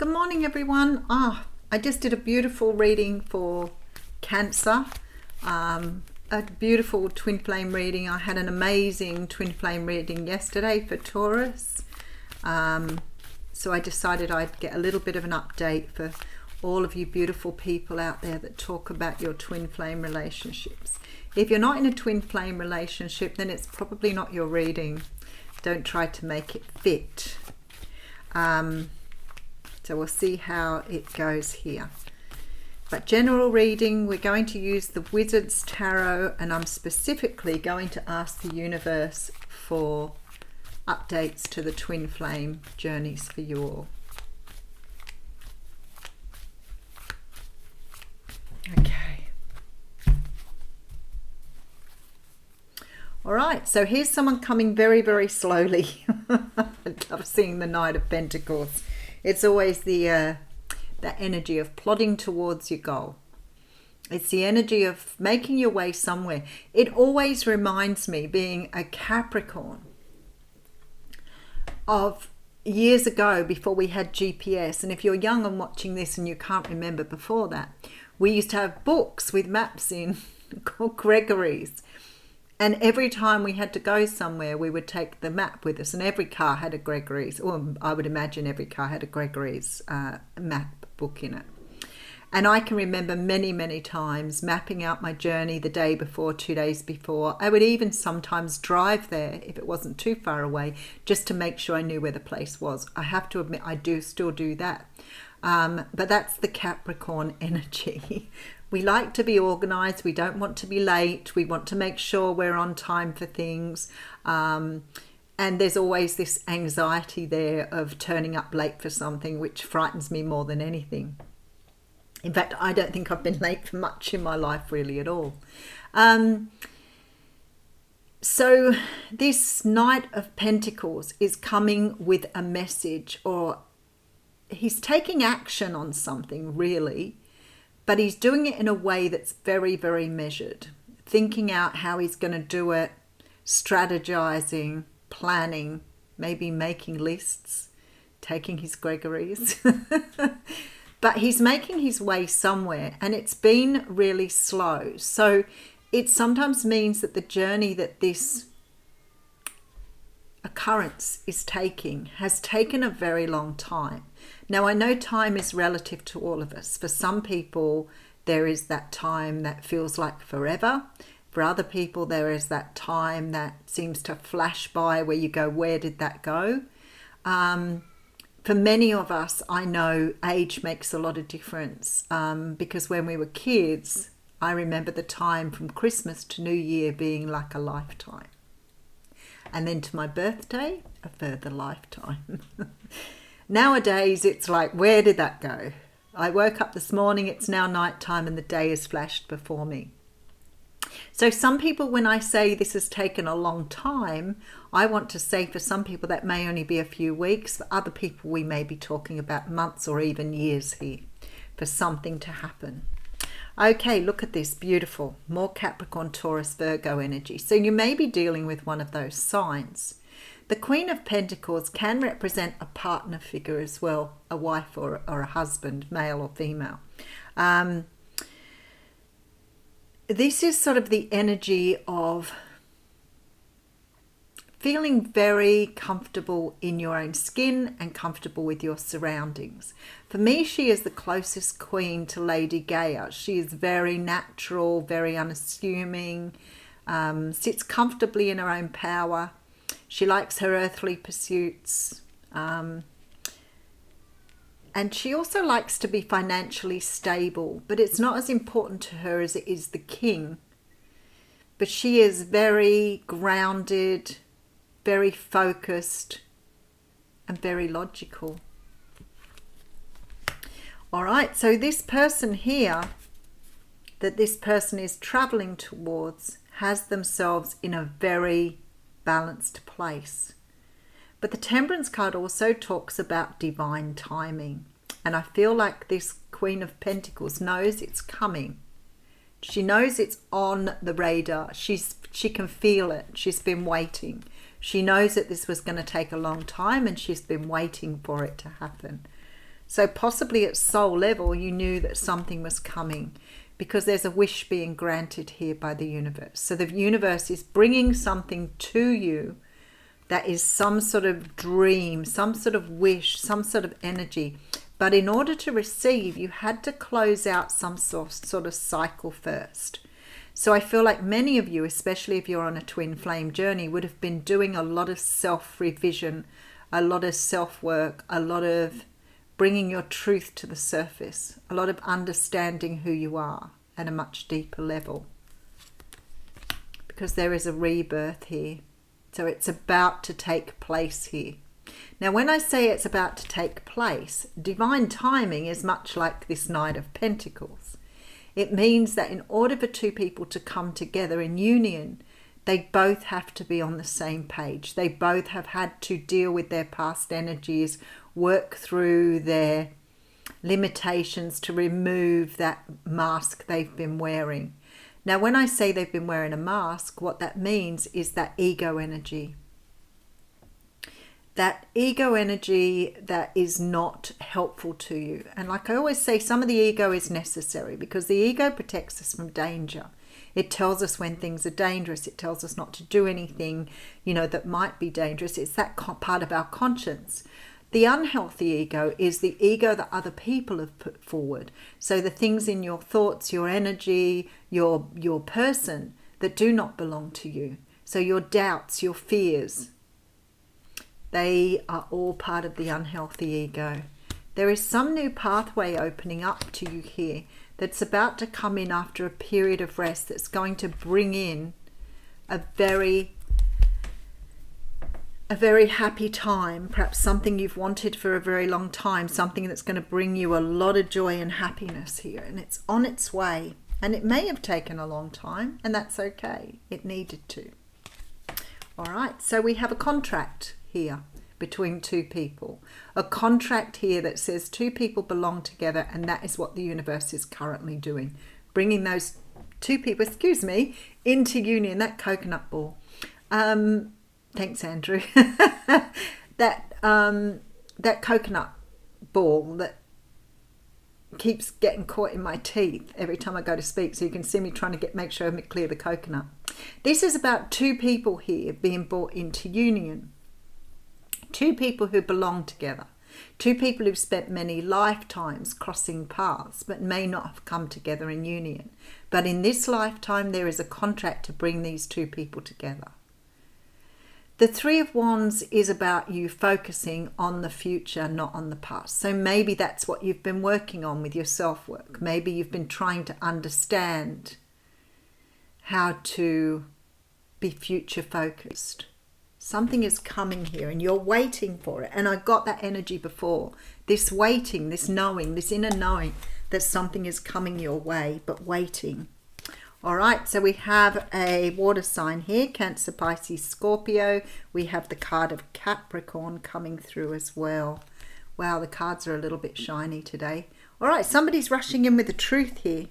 Good morning, everyone. I just did a beautiful reading for Cancer, a beautiful twin flame reading. I had an amazing twin flame reading yesterday for Taurus, so I decided I'd get a little bit of an update for all of you beautiful people out there that talk about your twin flame relationships. If you're not in a twin flame relationship, then it's probably not your reading. Don't try to make it fit. So we'll see how it goes here. But general reading, we're going to use the Wizard's Tarot, and I'm specifically going to ask the universe for updates to the twin flame journeys for you all. Okay. All right, so here's someone coming very, very slowly. I love seeing the Knight of Pentacles. It's always the energy of plodding towards your goal. It's the energy of making your way somewhere. It always reminds me, being a Capricorn, of years ago before we had GPS. And if you're young and watching this and you can't remember before that, we used to have books with maps in called Gregory's. And every time we had to go somewhere, we would take the map with us. And every car had a Gregory's, or I would imagine every car had a Gregory's map book in it. And I can remember many, many times mapping out my journey the day before, 2 days before. I would even sometimes drive there if it wasn't too far away, just to make sure I knew where the place was. I have to admit, I do still do that. But that's the Capricorn energy. We like to be organised. We don't want to be late. We want to make sure we're on time for things. And there's always this anxiety there of turning up late for something, which frightens me more than anything. In fact, I don't think I've been late for much in my life really at all. So this Knight of Pentacles is coming with a message, or he's taking action on something really, but he's doing it in a way that's very, very measured, thinking out how he's going to do it, strategizing, planning, maybe making lists, taking his Gregory's. But he's making his way somewhere, and it's been really slow. So it sometimes means that the journey that this occurrence is taking has taken a very long time. Now, I know time is relative to all of us. For some people, there is that time that feels like forever. For other people, there is that time that seems to flash by where you go, where did that go? For many of us, I know age makes a lot of difference, because when we were kids, I remember the time from Christmas to New Year being like a lifetime. And then to my birthday, a further lifetime. Nowadays, it's like, where did that go? I woke up this morning, it's now nighttime, and the day has flashed before me. So some people, when I say this has taken a long time, I want to say for some people that may only be a few weeks. For other people, we may be talking about months or even years here for something to happen. Okay, look at this, beautiful. More Capricorn, Taurus, Virgo energy. So you may be dealing with one of those signs. The Queen of Pentacles can represent a partner figure as well, a wife or a husband, male or female. This is sort of the energy of feeling very comfortable in your own skin and comfortable with your surroundings. For me, she is the closest queen to Lady Gaia. She is very natural, very unassuming, sits comfortably in her own power. She likes her earthly pursuits. And she also likes to be financially stable, but it's not as important to her as it is the king. But she is very grounded, very focused, and very logical. All right, so this person here that this person is traveling towards has themselves in a very balanced place. But the Temperance card also talks about divine timing. And I feel like this Queen of Pentacles knows it's coming. She knows it's on the radar. She can feel it. She's been waiting. She knows that this was going to take a long time, and she's been waiting for it to happen. So possibly at soul level, you knew that something was coming, because there's a wish being granted here by the universe. So the universe is bringing something to you that is some sort of dream, some sort of wish, some sort of energy. But in order to receive, you had to close out some sort of cycle first. So I feel like many of you, especially if you're on a twin flame journey, would have been doing a lot of self-revision, a lot of self-work, a lot of bringing your truth to the surface, a lot of understanding who you are at a much deeper level. Because there is a rebirth here. So it's about to take place here. Now, when I say it's about to take place, divine timing is much like this Knight of Pentacles. It means that in order for two people to come together in union, they both have to be on the same page. They both have had to deal with their past energies, work through their limitations to remove that mask they've been wearing. Now, when I say they've been wearing a mask, what that means is that ego energy. That ego energy that is not helpful to you. And like I always say, some of the ego is necessary because the ego protects us from danger. It tells us when things are dangerous. It tells us not to do anything, that might be dangerous. It's that part of our conscience. The unhealthy ego is the ego that other people have put forward. So the things in your thoughts, your energy, your person that do not belong to you. So your doubts, your fears, they are all part of the unhealthy ego. There is some new pathway opening up to you here that's about to come in after a period of rest that's going to bring in a very happy time, perhaps something you've wanted for a very long time, something that's going to bring you a lot of joy and happiness here, and it's on its way. And it may have taken a long time, and that's okay. It needed to. All right, so we have a contract here between two people. A contract here that says two people belong together, and that is what the universe is currently doing. Bringing those two people, into union. That coconut ball. Thanks, Andrew. that coconut ball that keeps getting caught in my teeth every time I go to speak, so you can see me trying to make sure I clear the coconut. This is about two people here being brought into union. Two people who belong together. Two people who've spent many lifetimes crossing paths but may not have come together in union. But in this lifetime there is a contract to bring these two people together. The Three of Wands is about you focusing on the future, not on the past. So maybe that's what you've been working on with your self-work. Maybe you've been trying to understand how to be future focused. Something is coming here and you're waiting for it. And I got that energy before. This waiting, this knowing, this inner knowing that something is coming your way, but waiting. All right, so we have a water sign here, Cancer, Pisces, Scorpio. We have the card of Capricorn coming through as well. Wow, the cards are a little bit shiny today. All right, somebody's rushing in with the truth here.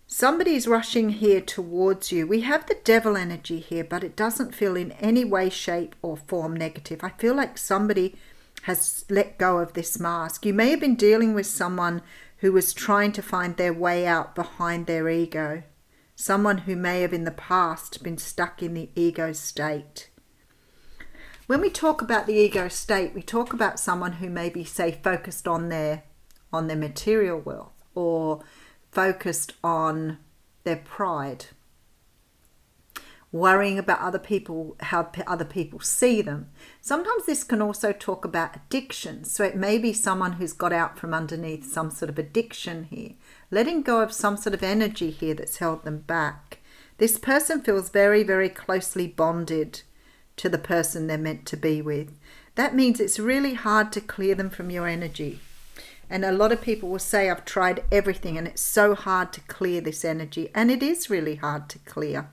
Somebody's rushing here towards you. We have the devil energy here, but it doesn't feel in any way, shape or form negative. I feel like somebody has let go of this mask. You may have been dealing with someone who was trying to find their way out behind their ego. Someone who may have in the past been stuck in the ego state. When we talk about the ego state, we talk about someone who may be, say, focused on their material wealth or focused on their pride, worrying about other people, how other people see them. Sometimes this can also talk about addiction. So it may be someone who's got out from underneath some sort of addiction here, letting go of some sort of energy here that's held them back. This person feels very, very closely bonded to the person they're meant to be with. That means it's really hard to clear them from your energy. And a lot of people will say, I've tried everything and it's so hard to clear this energy. And it is really hard to clear.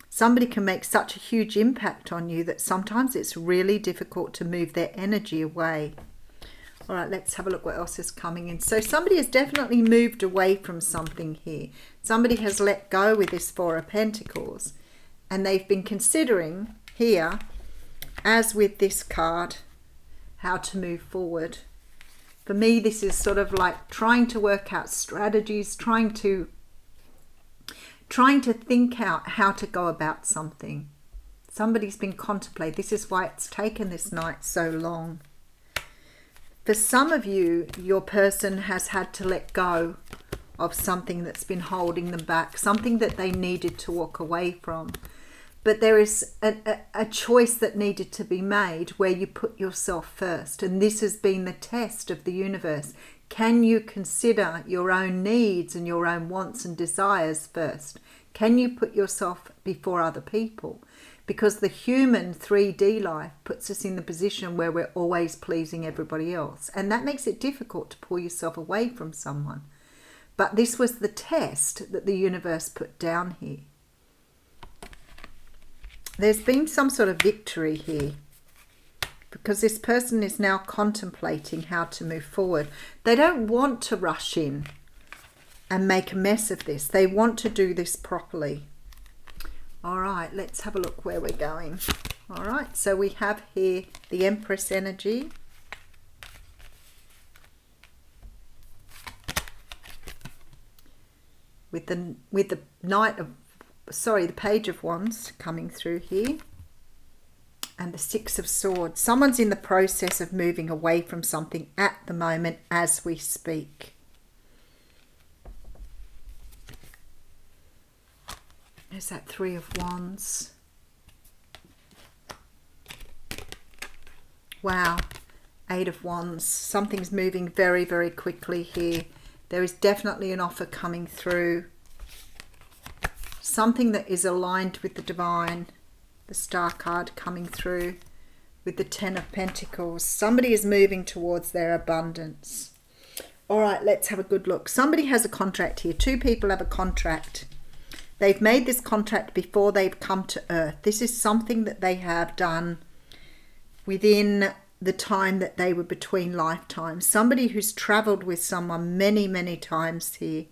Somebody can make such a huge impact on you that sometimes it's really difficult to move their energy away. All right, let's have a look what else is coming in. So somebody has definitely moved away from something here. Somebody has let go with this Four of Pentacles. And they've been considering here, as with this card, how to move forward. For me, this is sort of like trying to work out strategies, trying to think out how to go about something. Somebody's been contemplating. This is why it's taken this night so long. For some of you, your person has had to let go of something that's been holding them back, something that they needed to walk away from. But there is a choice that needed to be made where you put yourself first. And this has been the test of the universe. Can you consider your own needs and your own wants and desires first? Can you put yourself before other people? Because the human 3D life puts us in the position where we're always pleasing everybody else. And that makes it difficult to pull yourself away from someone. But this was the test that the universe put down here. There's been some sort of victory here, because this person is now contemplating how to move forward. They don't want to rush in and make a mess of this. They want to do this properly. All right, let's have a look where we're going. All right, so we have here the Empress energy. With the the Page of Wands coming through here. And the Six of Swords. Someone's in the process of moving away from something at the moment as we speak. There's that Three of Wands. Wow. Eight of Wands. Something's moving very, very quickly here. There is definitely an offer coming through. Something that is aligned with the divine. The Star card coming through with the Ten of Pentacles. Somebody is moving towards their abundance. All right, let's have a good look. Somebody has a contract here. Two people have a contract. They've made this contract before they've come to Earth. This is something that they have done within the time that they were between lifetimes. Somebody who's traveled with someone many, many times here.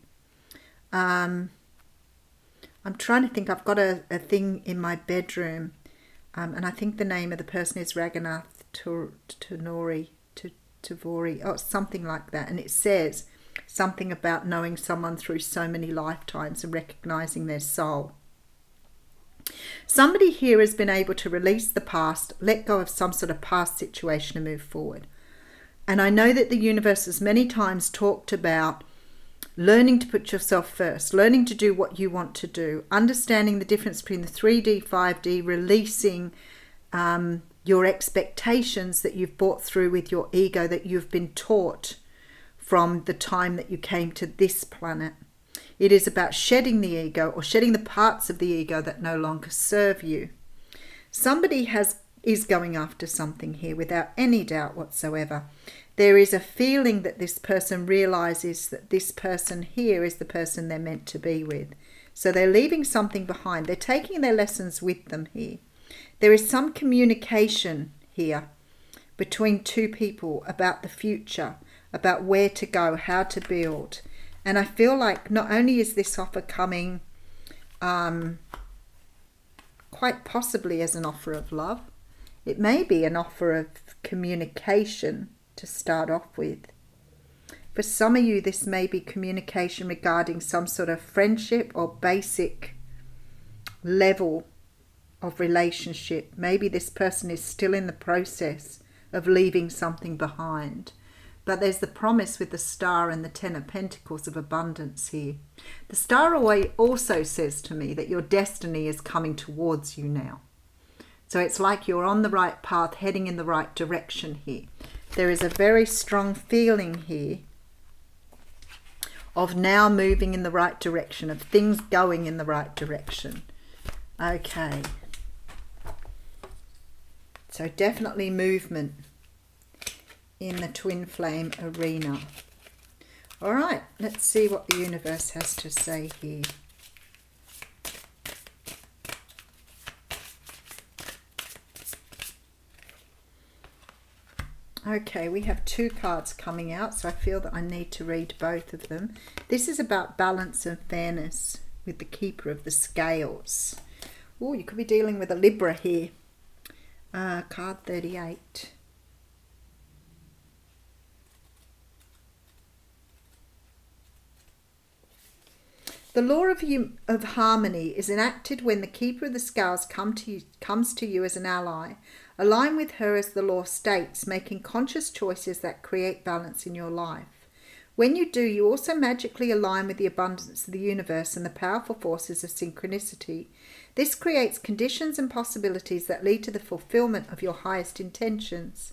I'm trying to think. I've got a thing in my bedroom, and I think the name of the person is Raghunath Tavori, or something like that. And it says something about knowing someone through so many lifetimes and recognizing their soul. Somebody here has been able to release the past, let go of some sort of past situation and move forward. And I know that the universe has many times talked about learning to put yourself first, learning to do what you want to do, understanding the difference between the 3D, 5D, releasing your expectations that you've brought through with your ego, that you've been taught from the time that you came to this planet. It is about shedding the ego, or shedding the parts of the ego that no longer serve you. Somebody is going after something here without any doubt whatsoever. There is a feeling that this person realizes that this person here is the person they're meant to be with. So they're leaving something behind. They're taking their lessons with them here. There is some communication here between two people about the future, about where to go, how to build. And I feel like not only is this offer coming quite possibly as an offer of love, it may be an offer of communication to start off with. For some of you, this may be communication regarding some sort of friendship or basic level of relationship. Maybe this person is still in the process of leaving something behind. But there's the promise with the Star and the Ten of Pentacles of abundance here. The Star also says to me that your destiny is coming towards you now. So it's like you're on the right path, heading in the right direction here. There is a very strong feeling here of now moving in the right direction, of things going in the right direction. Okay. So definitely movement in the twin flame arena. All right, let's see what the universe has to say here. Okay, we have two cards coming out, so I feel that I need to read both of them. This is about balance and fairness with the Keeper of the Scales. Oh, you could be dealing with a Libra here. Card 38. The law of harmony is enacted when the keeper of the scales comes to you as an ally. Align with her as the law states, making conscious choices that create balance in your life. When you do, you also magically align with the abundance of the universe and the powerful forces of synchronicity. This creates conditions and possibilities that lead to the fulfillment of your highest intentions.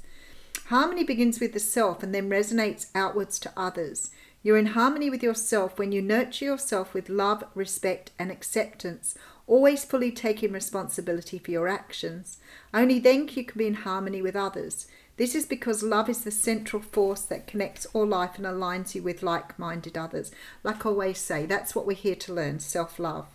Harmony begins with the self and then resonates outwards to others. You're in harmony with yourself when you nurture yourself with love, respect, and acceptance, always fully taking responsibility for your actions. Only then you can be in harmony with others. This is because love is the central force that connects all life and aligns you with like-minded others. Like I always say, that's what we're here to learn, self-love.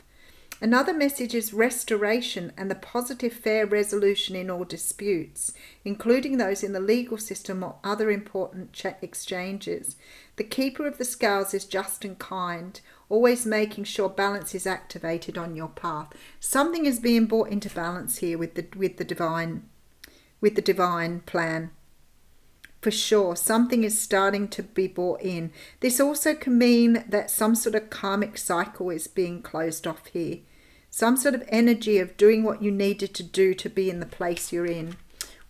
Another message is restoration and the positive fair resolution in all disputes, including those in the legal system or other important exchanges. The keeper of the scales is just and kind, always making sure balance is activated on your path. Something is being brought into balance here with the divine plan. For sure, something is starting to be brought in. This also can mean that some sort of karmic cycle is being closed off here. Some sort of energy of doing what you needed to do to be in the place you're in.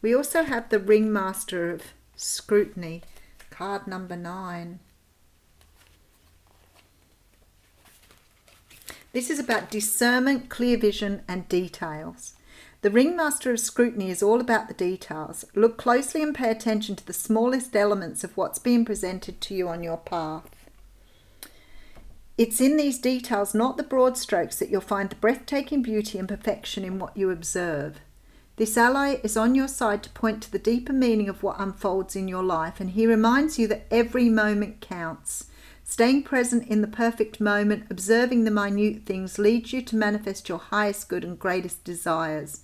We also have the Ringmaster of Scrutiny, card number 9. This is about discernment, clear vision, and details. The Ringmaster of Scrutiny is all about the details. Look closely and pay attention to the smallest elements of what's being presented to you on your path. It's in these details, not the broad strokes, that you'll find the breathtaking beauty and perfection in what you observe. This ally is on your side to point to the deeper meaning of what unfolds in your life, and he reminds you that every moment counts. Staying present in the perfect moment, observing the minute things, leads you to manifest your highest good and greatest desires.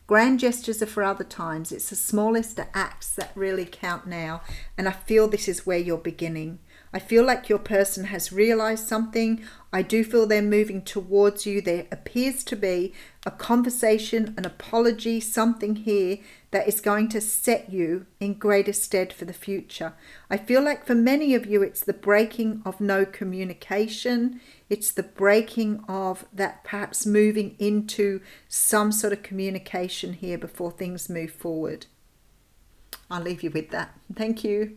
Grand gestures are for other times. It's the smallest acts that really count now. And I feel this is where you're beginning. I feel like your person has realized something. I do feel they're moving towards you. There appears to be a conversation, an apology, something here that is going to set you in greater stead for the future. I feel like for many of you, it's the breaking of no communication. It's the breaking of that, perhaps moving into some sort of communication here before things move forward. I'll leave you with that. Thank you.